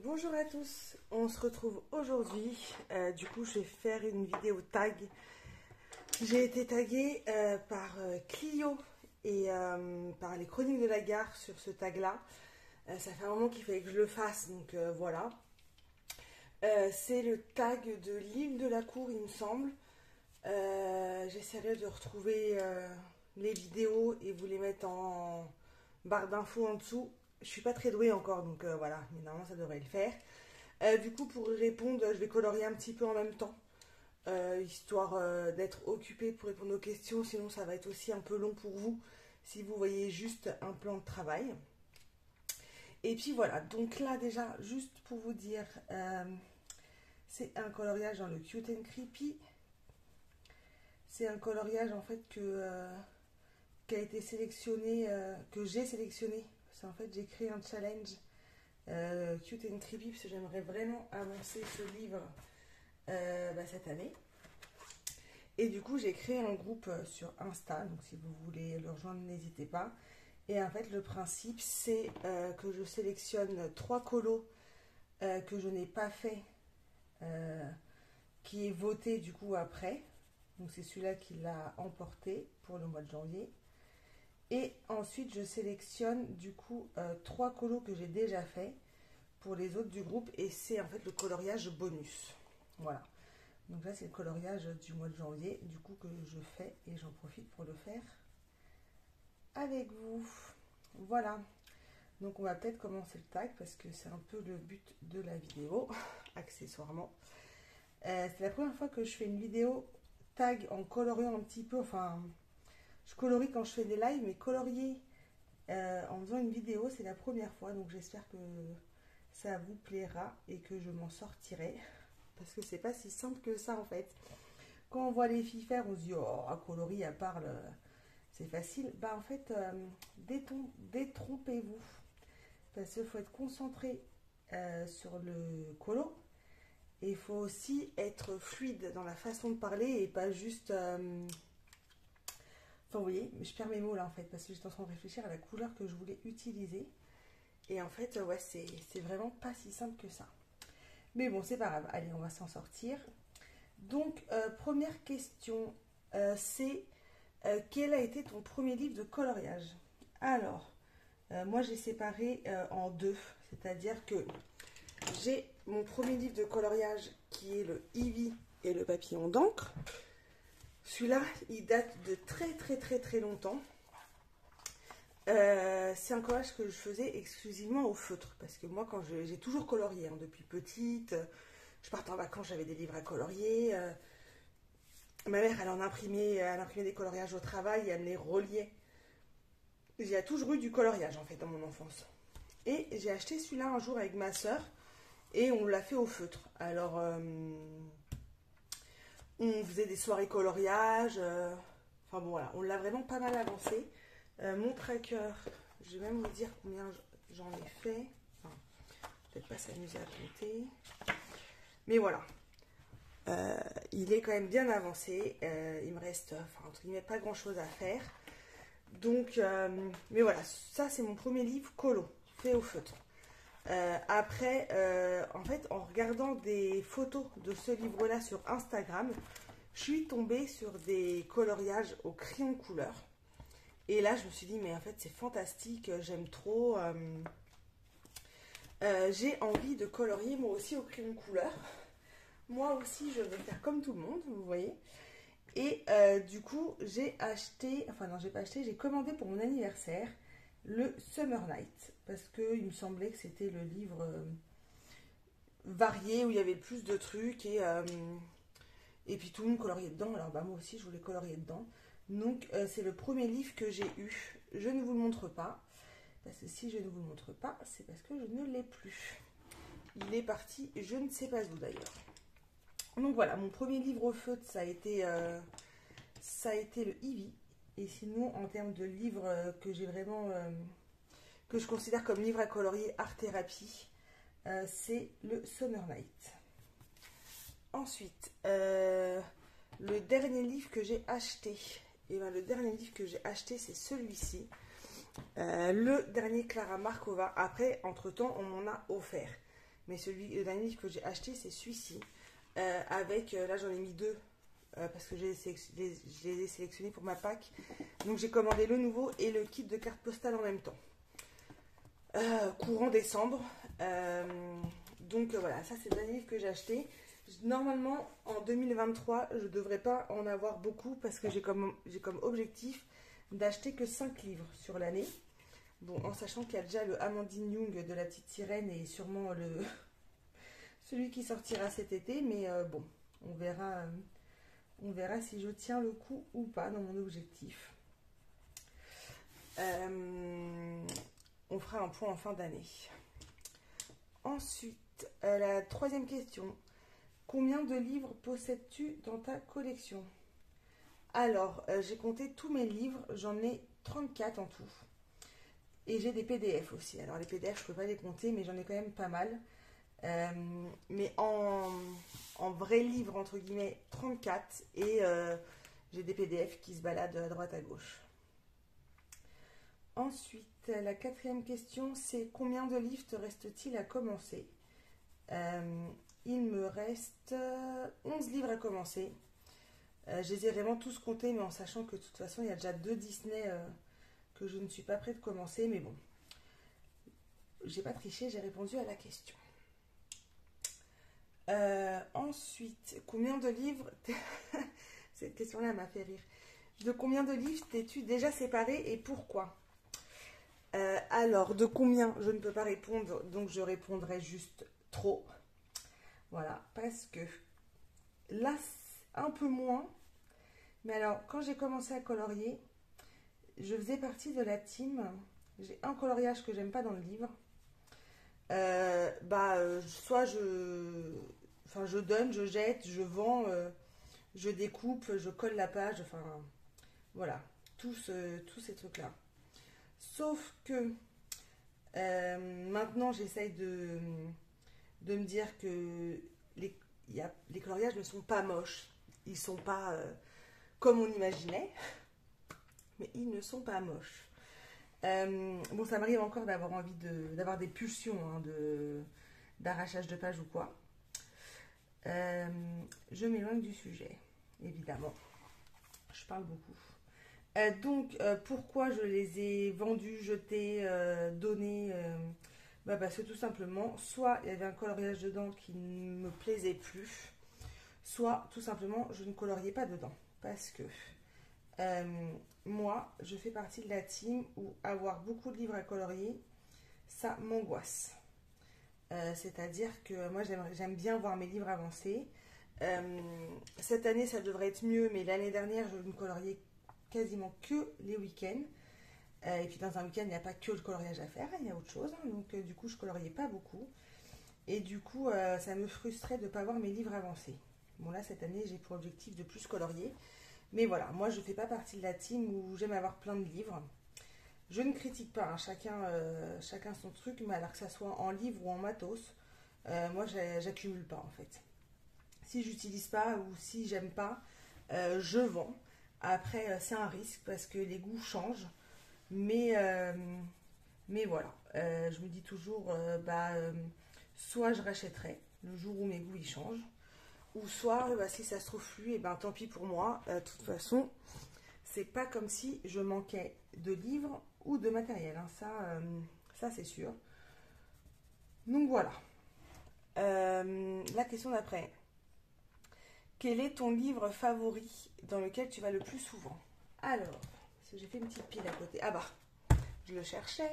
Bonjour à tous, on se retrouve aujourd'hui. Du coup, je vais faire une vidéo tag. J'ai été taguée par Clio et par les Chroniques de la Gare sur ce tag-là. Ça fait un moment qu'il fallait que je le fasse, donc voilà. C'est le tag de l'île de la Cour, il me semble. J'essaierai de retrouver les vidéos et vous les mettre en barre d'infos en dessous. Je suis pas très douée encore, donc voilà, mais normalement ça devrait le faire. Du coup, pour y répondre, je vais colorier un petit peu en même temps, histoire d'être occupée pour répondre aux questions. Sinon, ça va être aussi un peu long pour vous si vous voyez juste un plan de travail. Et puis voilà, donc là déjà, juste pour vous dire, c'est un coloriage dans le Cute and Creepy. C'est un coloriage en fait qui a été sélectionné, que j'ai sélectionné. C'est en fait j'ai créé un challenge Cute and Creepy parce que j'aimerais vraiment avancer ce livre cette année. Et du coup j'ai créé un groupe sur Insta, donc si vous voulez le rejoindre n'hésitez pas. Et en fait le principe c'est que je sélectionne 3 colos que je n'ai pas fait, qui est voté du coup après. Donc c'est celui-là qui l'a emporté pour le mois de janvier. Et ensuite, je sélectionne du coup 3 colos que j'ai déjà fait pour les autres du groupe. Et c'est en fait le coloriage bonus. Voilà. Donc là, c'est le coloriage du mois de janvier, du coup, que je fais. Et j'en profite pour le faire avec vous. Voilà. Donc on va peut-être commencer le tag parce que c'est un peu le but de la vidéo, accessoirement. C'est la première fois que je fais une vidéo tag en coloriant un petit peu, enfin... Je colorie quand je fais des lives, mais colorier en faisant une vidéo, c'est la première fois. Donc j'espère que ça vous plaira et que je m'en sortirai. Parce que c'est pas si simple que ça en fait. Quand on voit les filles faire, on se dit, oh, à coloris, elle parle, c'est facile. Bah en fait, détrompez-vous. Parce qu'il faut être concentré sur le colo. Et il faut aussi être fluide dans la façon de parler et pas juste... Enfin, vous voyez, je perds mes mots là en fait, parce que j'étais en train de réfléchir à la couleur que je voulais utiliser. Et en fait, ouais, c'est vraiment pas si simple que ça. Mais bon, c'est pas grave. Allez, on va s'en sortir. Donc, première question, c'est quel a été ton premier livre de coloriage? Alors, moi j'ai séparé en deux. C'est-à-dire que j'ai mon premier livre de coloriage qui est le Ivy et le papillon d'encre. Celui-là, il date de très longtemps. C'est un coloriage que je faisais exclusivement au feutre. Parce que moi, quand j'ai toujours colorié, hein, depuis petite, je partais en vacances, j'avais des livres à colorier. Ma mère, elle imprimait des coloriages au travail et elle me les reliait. J'ai toujours eu du coloriage, en fait, dans mon enfance. Et j'ai acheté celui-là un jour avec ma soeur et on l'a fait au feutre. Alors... on faisait des soirées coloriage. Enfin bon, voilà, on l'a vraiment pas mal avancé. Mon tracker, je vais même vous dire combien j'en ai fait. Enfin, peut-être pas s'amuser à compter. Mais voilà. Il est quand même bien avancé. Il me reste, enfin, entre guillemets, pas grand-chose à faire. Donc, mais voilà, ça c'est mon premier livre colo, fait au feutre. Après, en fait, en regardant des photos de ce livre-là sur Instagram, je suis tombée sur des coloriages au crayon couleur. Et là, je me suis dit, mais en fait, c'est fantastique, j'aime trop. J'ai envie de colorier moi aussi au crayon couleur. Moi aussi, je vais faire comme tout le monde, vous voyez. Et du coup, j'ai acheté, enfin non, j'ai pas acheté, j'ai commandé pour mon anniversaire le Summer Night, parce qu'il me semblait que c'était le livre varié où il y avait le plus de trucs et puis tout le monde coloriait dedans. Alors bah moi aussi je voulais colorier dedans. Donc c'est le premier livre que j'ai eu. Je ne vous le montre pas, parce que si je ne vous le montre pas, c'est parce que je ne l'ai plus. Il est parti, je ne sais pas où d'ailleurs. Donc voilà, mon premier livre au feutre, ça a été le Ivy. Et sinon, en termes de livres que j'ai vraiment, que je considère comme livre à colorier art thérapie, c'est le Summer Night. Ensuite, le dernier livre que j'ai acheté, le dernier livre que j'ai acheté, c'est celui-ci. Le dernier Clara Markova. Après, entre-temps, on m'en a offert. mais le dernier livre que j'ai acheté, c'est celui-ci. Avec, là j'en ai mis 2, parce que je les ai sélectionnés pour ma Pâques. Donc j'ai commandé le nouveau et le kit de cartes postales en même temps. Courant décembre. Donc voilà, ça c'est le dernier livre que j'ai acheté. Normalement, en 2023, je ne devrais pas en avoir beaucoup parce que j'ai comme objectif d'acheter que 5 livres sur l'année. Bon, en sachant qu'il y a déjà le Amandine Young de la petite sirène et sûrement celui qui sortira cet été. Mais bon, on verra si je tiens le coup ou pas dans mon objectif. On fera un point en fin d'année. Ensuite, la troisième question. Combien de livres possèdes-tu dans ta collection? Alors, j'ai compté tous mes livres, j'en ai 34 en tout. Et j'ai des PDF aussi. Alors les PDF, je ne peux pas les compter, mais j'en ai quand même pas mal. Mais en vrai livre, entre guillemets, 34. Et j'ai des PDF qui se baladent à droite à gauche. Ensuite, la quatrième question, c'est combien de livres te reste-t-il à commencer? Il me reste 11 livres à commencer. Je les ai vraiment tous comptés, mais en sachant que de toute façon, il y a déjà 2 Disney que je ne suis pas prête de commencer. Mais bon, j'ai pas triché, j'ai répondu à la question. Ensuite, combien de livres... Cette question-là m'a fait rire. De combien de livres t'es-tu déjà séparée et pourquoi? Alors, de combien, je ne peux pas répondre, donc je répondrai juste trop. Voilà, parce que là, un peu moins. Mais alors, quand j'ai commencé à colorier, je faisais partie de la team. J'ai un coloriage que j'aime pas dans le livre. Soit je donne, je jette, je vends, je découpe, je colle la page. Enfin, voilà, tous ces trucs-là. Sauf que maintenant, j'essaye de me dire que les coloriages ne sont pas moches. Ils ne sont pas comme on imaginait, mais ils ne sont pas moches. Bon, ça m'arrive encore d'avoir envie d'avoir des pulsions d'arrachage de page ou quoi. Je m'éloigne du sujet, évidemment. Je parle beaucoup. Donc, pourquoi je les ai vendus, jetés, donnés parce que tout simplement, soit il y avait un coloriage dedans qui ne me plaisait plus, soit tout simplement je ne coloriais pas dedans. Parce que moi, je fais partie de la team où avoir beaucoup de livres à colorier, ça m'angoisse. C'est-à-dire que moi, j'aime bien voir mes livres avancer. Cette année, ça devrait être mieux, mais l'année dernière, je ne coloriais quasiment que les week-ends. Et puis dans un week-end, il n'y a pas que le coloriage à faire, il y a autre chose. Donc du coup, je coloriais pas beaucoup. Et du coup, ça me frustrait de ne pas voir mes livres avancer. Bon là, cette année, j'ai pour objectif de plus colorier. Mais voilà, moi, je ne fais pas partie de la team où j'aime avoir plein de livres. Je ne critique pas, hein, chacun son truc, mais alors que ça soit en livre ou en matos, moi, j'accumule pas en fait. Si j'utilise pas ou si j'aime pas, je vends. Après, c'est un risque parce que les goûts changent. Mais voilà, je me dis toujours, soit je rachèterai le jour où mes goûts ils changent, ou soit si ça se trouve plus, et tant pis pour moi. De toute façon, c'est pas comme si je manquais de livres ou de matériel, hein. Ça c'est sûr. Donc voilà. La question d'après. Quel est ton livre favori dans lequel tu vas le plus souvent? Alors, j'ai fait une petite pile à côté. Ah bah, je le cherchais.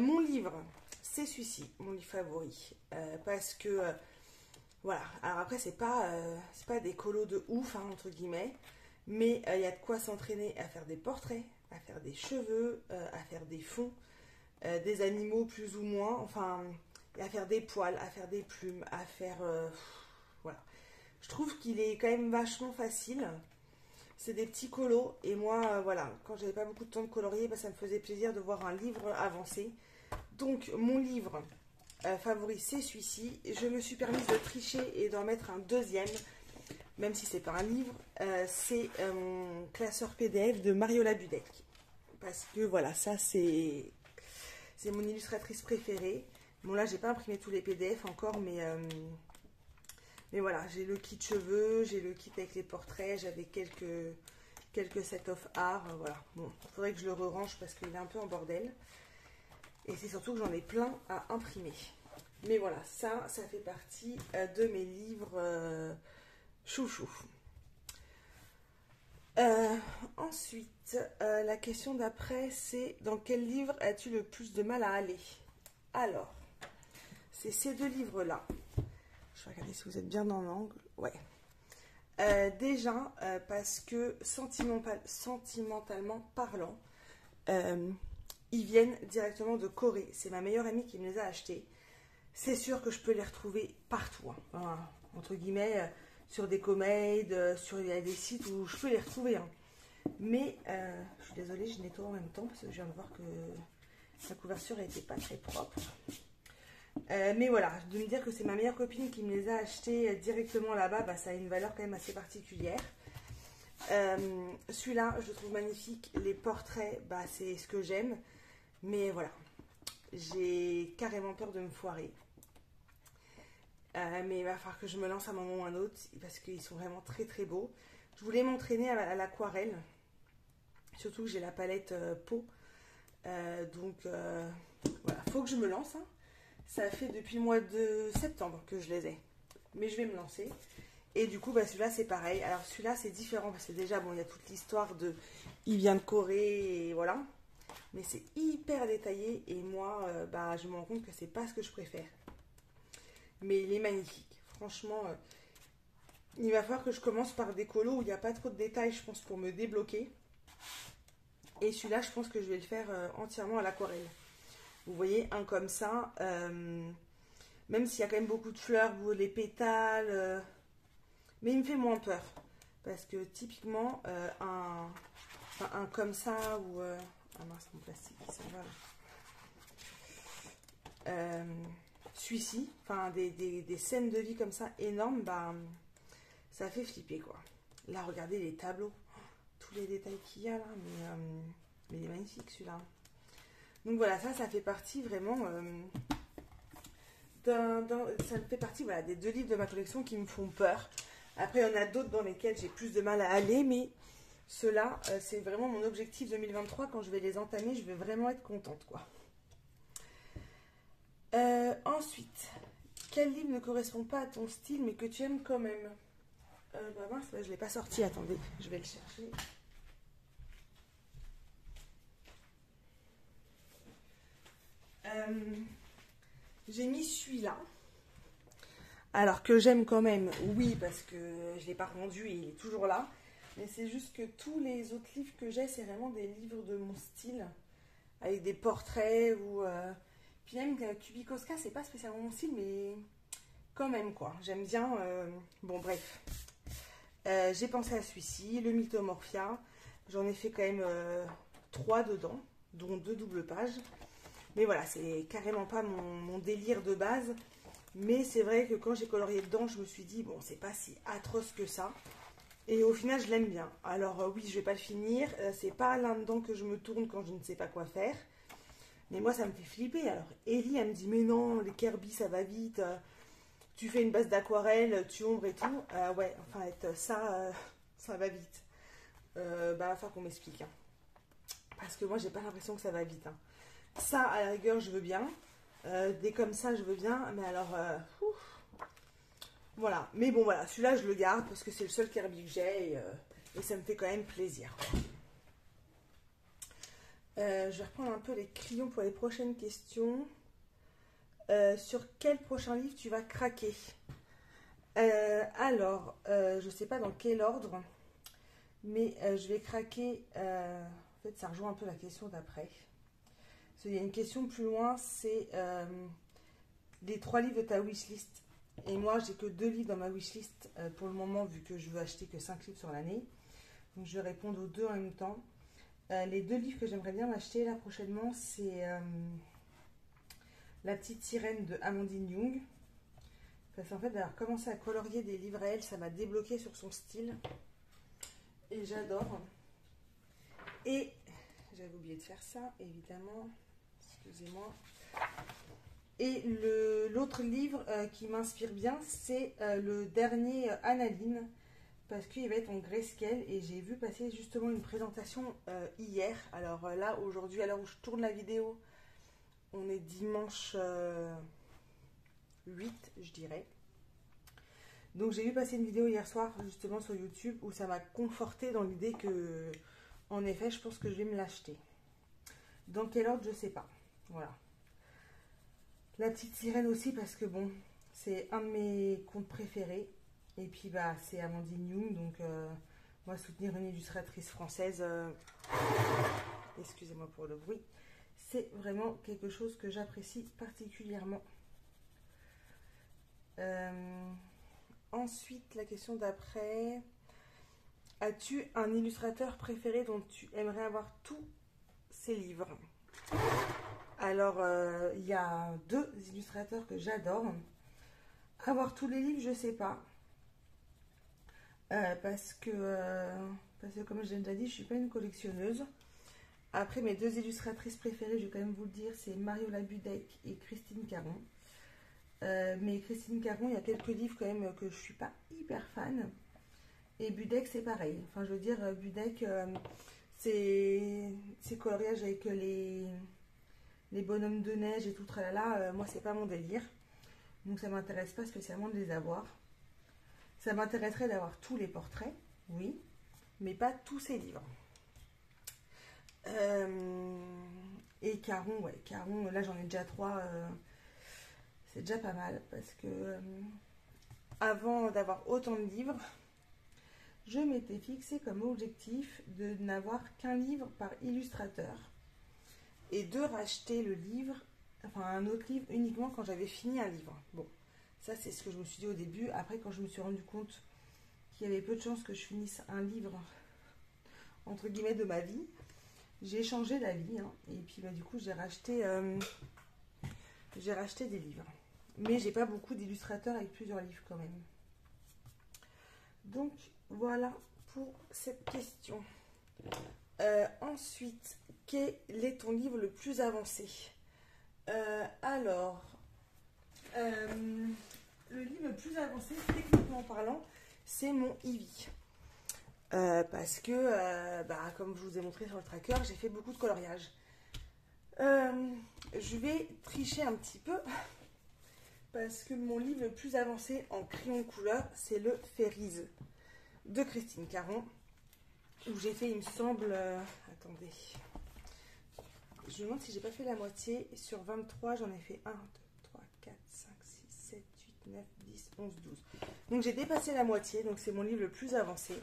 Mon livre, c'est celui-ci, mon livre favori. Parce que, voilà. Alors après, c'est pas des colos de ouf, hein, entre guillemets. Mais il y a de quoi s'entraîner à faire des portraits, à faire des cheveux, à faire des fonds, des animaux plus ou moins. Enfin, à faire des poils, à faire des plumes, à faire... voilà. Je trouve qu'il est quand même vachement facile. C'est des petits colos et moi, voilà, quand j'avais pas beaucoup de temps de colorier, ça me faisait plaisir de voir un livre avancer. Donc, mon livre favori, c'est celui-ci. Je me suis permise de tricher et d'en mettre un deuxième, même si c'est pas un livre. C'est mon classeur PDF de Mariola Budek. Parce que, voilà, ça, c'est mon illustratrice préférée. Bon là, j'ai pas imprimé tous les PDF encore, mais voilà, j'ai le kit cheveux, j'ai le kit avec les portraits, j'avais quelques set of art, voilà. Bon, il faudrait que je le re-range parce qu'il est un peu en bordel. Et c'est surtout que j'en ai plein à imprimer. Mais voilà, ça fait partie de mes livres chouchou. Ensuite, la question d'après, c'est dans quel livre as-tu le plus de mal à aller? Alors, c'est ces deux livres-là. Je vais regarder si vous êtes bien dans l'angle. Ouais. Déjà, parce que sentimentalement parlant, ils viennent directement de Corée. C'est ma meilleure amie qui me les a achetés. C'est sûr que je peux les retrouver partout, hein. Enfin, entre guillemets, sur des Comade, il y a des sites où je peux les retrouver, hein. Mais je suis désolée, je nettoie en même temps parce que je viens de voir que la couverture n'était pas très propre. Mais voilà, de me dire que c'est ma meilleure copine qui me les a achetés directement là-bas, bah, ça a une valeur quand même assez particulière. Celui-là, je le trouve magnifique. Les portraits, bah, c'est ce que j'aime. Mais voilà, j'ai carrément peur de me foirer. Mais il va falloir que je me lance à un moment ou à un autre parce qu'ils sont vraiment très très beaux. Je voulais m'entraîner à l'aquarelle. Surtout que j'ai la palette peau. Donc voilà, faut que je me lance, hein. Ça fait depuis le mois de septembre que je les ai. Mais je vais me lancer. Et du coup, bah, celui-là, c'est pareil. Alors celui-là, c'est différent parce que déjà, bon, il y a toute l'histoire de... Il vient de Corée et voilà. Mais c'est hyper détaillé. Et moi, bah, je me rends compte que c'est pas ce que je préfère. Mais il est magnifique. Franchement, il va falloir que je commence par des colos où il n'y a pas trop de détails, je pense, pour me débloquer. Et celui-là, je pense que je vais le faire entièrement à l'aquarelle. Vous voyez, un comme ça, même s'il y a quand même beaucoup de fleurs, les pétales, mais il me fait moins peur. Parce que typiquement, un comme ça, ou... ah mince, mon plastique, ça va là. Celui-ci, enfin des scènes de vie comme ça énormes, bah, ça fait flipper quoi. Là, regardez les tableaux, tous les détails qu'il y a là, mais il est magnifique celui-là. Donc voilà, ça fait partie vraiment ça fait partie voilà, des deux livres de ma collection qui me font peur. Après, il y en a d'autres dans lesquels j'ai plus de mal à aller, mais ceux-là, c'est vraiment mon objectif 2023. Quand je vais les entamer, je vais vraiment être contente quoi. Ensuite, quel livre ne correspond pas à ton style mais que tu aimes quand même? Bah mince, je ne l'ai pas sorti, attendez, je vais le chercher. J'ai mis celui-là. Alors que j'aime quand même, oui, parce que je ne l'ai pas revendu et il est toujours là. Mais c'est juste que tous les autres livres que j'ai, c'est vraiment des livres de mon style. Avec des portraits ou... Puis même Kubikoska, c'est pas spécialement mon style, mais quand même quoi. J'aime bien... Bon, bref. J'ai pensé à celui-ci, le Mythomorphia. J'en ai fait quand même 3 dedans, dont 2 doubles pages. Mais voilà, c'est carrément pas mon délire de base. Mais c'est vrai que quand j'ai colorié dedans, je me suis dit, bon, c'est pas si atroce que ça. Et au final, je l'aime bien. Alors oui, je vais pas le finir. C'est pas là-dedans que je me tourne quand je ne sais pas quoi faire. Mais moi, ça me fait flipper. Alors, Ellie, elle me dit, mais non, les Kirby, ça va vite. Tu fais une base d'aquarelle, tu ombres et tout. Ouais, enfin, ça va vite. Bah, va falloir qu'on m'explique. Hein. Parce que moi, j'ai pas l'impression que ça va vite. Hein. Ça, à la rigueur, je veux bien. Des comme ça, je veux bien. Mais alors, voilà. Mais bon, voilà. Celui-là, je le garde parce que c'est le seul Kirby que j'ai. Et ça me fait quand même plaisir. Je vais reprendre un peu les crayons pour les prochaines questions. Sur quel prochain livre tu vas craquer? Alors, je ne sais pas dans quel ordre, mais je vais craquer. En fait, ça rejoint un peu la question d'après. Il y a une question plus loin, c'est les 3 livres de ta wishlist. Et moi, j'ai que 2 livres dans ma wishlist pour le moment, vu que je veux acheter que 5 livres sur l'année. Donc, je vais répondre aux 2 en même temps. Les 2 livres que j'aimerais bien m'acheter là prochainement, c'est La petite sirène de Amandine Young. Parce qu'en fait, d'avoir commencé à colorier des livres à elle, ça m'a débloqué sur son style. Et j'adore. Et j'avais oublié de faire ça, évidemment. Excusez-moi. Et l'autre livre qui m'inspire bien, c'est le dernier Annaline, parce qu'il va être en grayscale et j'ai vu passer justement une présentation hier. Alors là, aujourd'hui, à l'heure où je tourne la vidéo, on est dimanche 8, je dirais. Donc j'ai vu passer une vidéo hier soir justement sur YouTube où ça m'a conforté dans l'idée que, en effet, je pense que je vais me l'acheter. Dans quel ordre, je sais pas. Voilà. La petite sirène aussi parce que bon, c'est un de mes contes préférés. Et puis bah c'est Amandine Young, donc moi soutenir une illustratrice française, excusez-moi pour le bruit, c'est vraiment quelque chose que j'apprécie particulièrement. Ensuite, la question d'après, as-tu un illustrateur préféré dont tu aimerais avoir tous ses livres? Alors, il y a deux illustrateurs que j'adore. Avoir tous les livres, je sais pas. Parce que comme j'ai déjà dit, je suis pas une collectionneuse. Après, mes deux illustratrices préférées, je vais quand même vous le dire, c'est Mariola Budek et Christine Caron. Mais Christine Caron, il y a quelques livres quand même que je suis pas hyper fan. Et Budek, c'est pareil. Enfin, je veux dire, Budek, c'est coloriage avec les bonhommes de neige et tout tralala. Moi, c'est pas mon délire. Donc, ça m'intéresse pas spécialement de les avoir. Ça m'intéresserait d'avoir tous les portraits, oui, mais pas tous ces livres. Et Caron, ouais, Caron, là j'en ai déjà 3, c'est déjà pas mal parce que avant d'avoir autant de livres, je m'étais fixé comme objectif de n'avoir qu'un livre par illustrateur et de racheter le livre, enfin un autre livre uniquement quand j'avais fini un livre. Bon. Ça, c'est ce que je me suis dit au début. Après, quand je me suis rendu compte qu'il y avait peu de chances que je finisse un livre, entre guillemets, de ma vie, j'ai changé d'avis. Hein, et puis, bah, du coup, j'ai racheté des livres. Mais j'ai pas beaucoup d'illustrateurs avec plusieurs livres quand même. Donc, voilà pour cette question. Ensuite, quel est ton livre le plus avancé? Le livre le plus avancé, techniquement parlant, c'est mon Eevee. Parce que, comme je vous ai montré sur le tracker, j'ai fait beaucoup de coloriage. Je vais tricher un petit peu, parce que mon livre le plus avancé en crayon couleur, c'est le Fairies de Christine Caron, où j'ai fait, il me semble... attendez. Je me demande si j'ai pas fait la moitié. Sur 23, j'en ai fait 1, 2, 3, 4, 5, 6, 7, 8, 9, 10, 11, 12. Donc j'ai dépassé la moitié, donc c'est mon livre le plus avancé.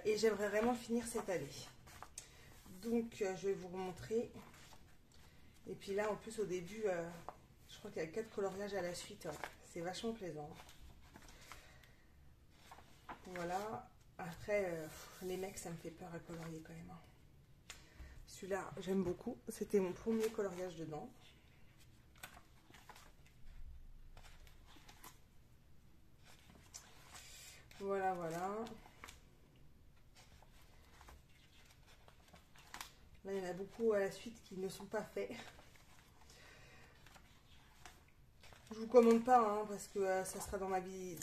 Et j'aimerais vraiment finir cette année. Donc je vais vous remontrer. Et puis là, en plus, au début, je crois qu'il y a 4 coloriages à la suite. Ouais. C'est vachement plaisant. Voilà. Après, les mecs, ça me fait peur à colorier quand même. Hein. Celui-là, j'aime beaucoup. C'était mon premier coloriage dedans. Voilà, voilà. Là, il y en a beaucoup à la suite qui ne sont pas faits. Je vous commande pas, hein, parce que ça sera dans ma vie.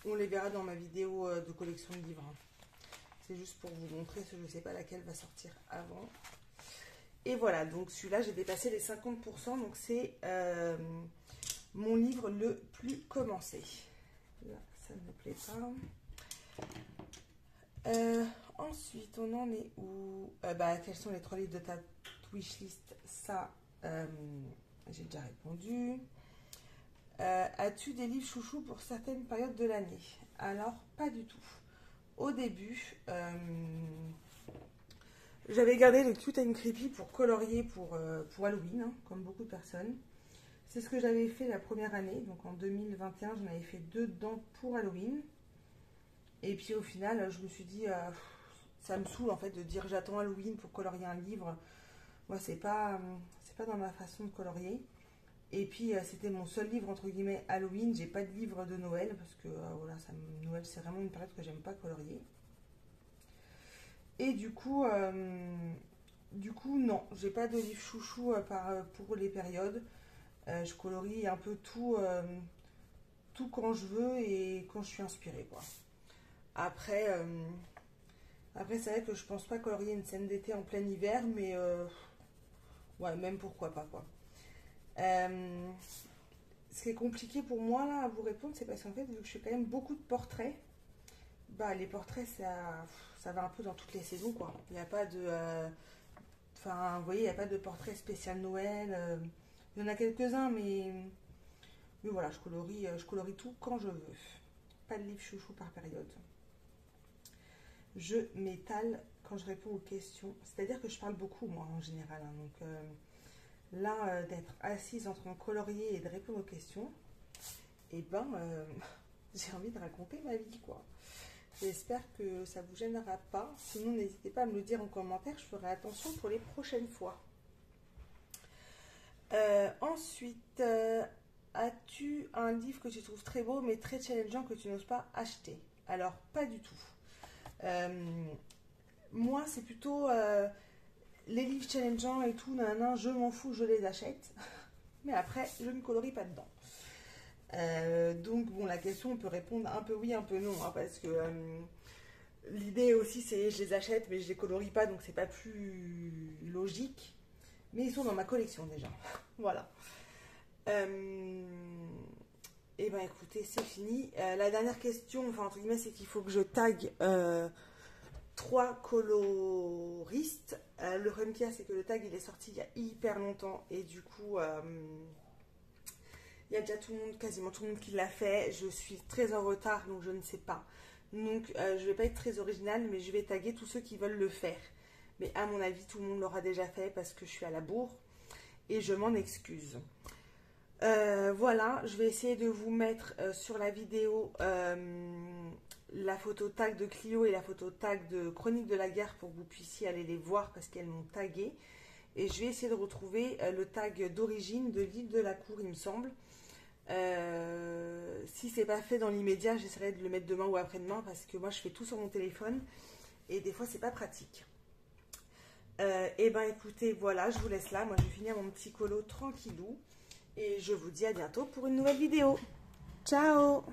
On les verra dans ma vidéo de collection de livres. Hein. C'est juste pour vous montrer, je ne sais pas laquelle va sortir avant. Et voilà, donc celui-là, j'ai dépassé les 50%, donc c'est mon livre le plus commencé. Là, ça ne me plaît pas. Ensuite, on en est où? Quels sont les 3 livres de ta wishlist? Ça, j'ai déjà répondu. As-tu des livres chouchous pour certaines périodes de l'année? Alors, pas du tout. Au début, j'avais gardé le Cute and Creepy pour colorier pour Halloween, hein, comme beaucoup de personnes. C'est ce que j'avais fait la première année, donc en 2021, j'en avais fait 2 dedans pour Halloween. Et puis au final, je me suis dit, ça me saoule en fait de dire j'attends Halloween pour colorier un livre. Moi, c'est pas dans ma façon de colorier. Et puis c'était mon seul livre entre guillemets Halloween. J'ai pas de livre de Noël parce que voilà, Noël c'est vraiment une période que j'aime pas colorier. Et du coup non, j'ai pas de livre chouchou pour les périodes. Je colorie un peu tout, tout quand je veux et quand je suis inspirée, quoi. Après, après c'est vrai que je pense pas colorier une scène d'été en plein hiver, mais ouais, même pourquoi pas, quoi. Euh, Ce qui est compliqué pour moi là à vous répondre, c'est parce qu'en fait, vu que je fais quand même beaucoup de portraits, bah les portraits ça va un peu dans toutes les saisons, quoi. Il n'y a pas de. Enfin, vous voyez, il n'y a pas de portrait spécial Noël. Il y en a quelques-uns, mais voilà, je colorie tout quand je veux. Pas de livre chouchou par période. Je m'étale quand je réponds aux questions. C'est-à-dire que je parle beaucoup, moi, en général, hein. Donc là, d'être assise en train de colorier et de répondre aux questions, et ben, j'ai envie de raconter ma vie, quoi. J'espère que ça vous gênera pas. Sinon, n'hésitez pas à me le dire en commentaire. Je ferai attention pour les prochaines fois. Ensuite, as-tu un livre que tu trouves très beau mais très challengeant que tu n'oses pas acheter? Alors, pas du tout. Moi, c'est plutôt les livres challengeants et tout, nanana, je m'en fous, je les achète. Mais après, je ne colorie pas dedans. Donc, bon, la question, on peut répondre un peu oui, un peu non, hein, parce que l'idée aussi, c'est je les achète, mais je les colorie pas, donc c'est pas plus logique. Mais ils sont dans ma collection déjà. Voilà. Et ben écoutez, c'est fini. La dernière question, enfin entre guillemets, c'est qu'il faut que je tag 3 coloristes. Le problème qu'il y a, c'est que le tag il est sorti il y a hyper longtemps et du coup, il y a déjà tout le monde, quasiment tout le monde qui l'a fait. Je suis très en retard, donc je ne sais pas. Donc je vais pas être très originale, mais je vais taguer tous ceux qui veulent le faire. Mais à mon avis, tout le monde l'aura déjà fait parce que je suis à la bourre et je m'en excuse. Voilà, je vais essayer de vous mettre sur la vidéo la photo tag de Clio et la photo tag de Chronique de la guerre pour que vous puissiez aller les voir parce qu'elles m'ont tagué. Et je vais essayer de retrouver le tag d'origine de l'île de la Cour, il me semble. Si c'est pas fait dans l'immédiat, j'essaierai de le mettre demain ou après-demain parce que moi je fais tout sur mon téléphone et des fois c'est pas pratique. Et ben écoutez, voilà, je vous laisse là. Moi je vais finir mon petit colo tranquillou et je vous dis à bientôt pour une nouvelle vidéo. Ciao!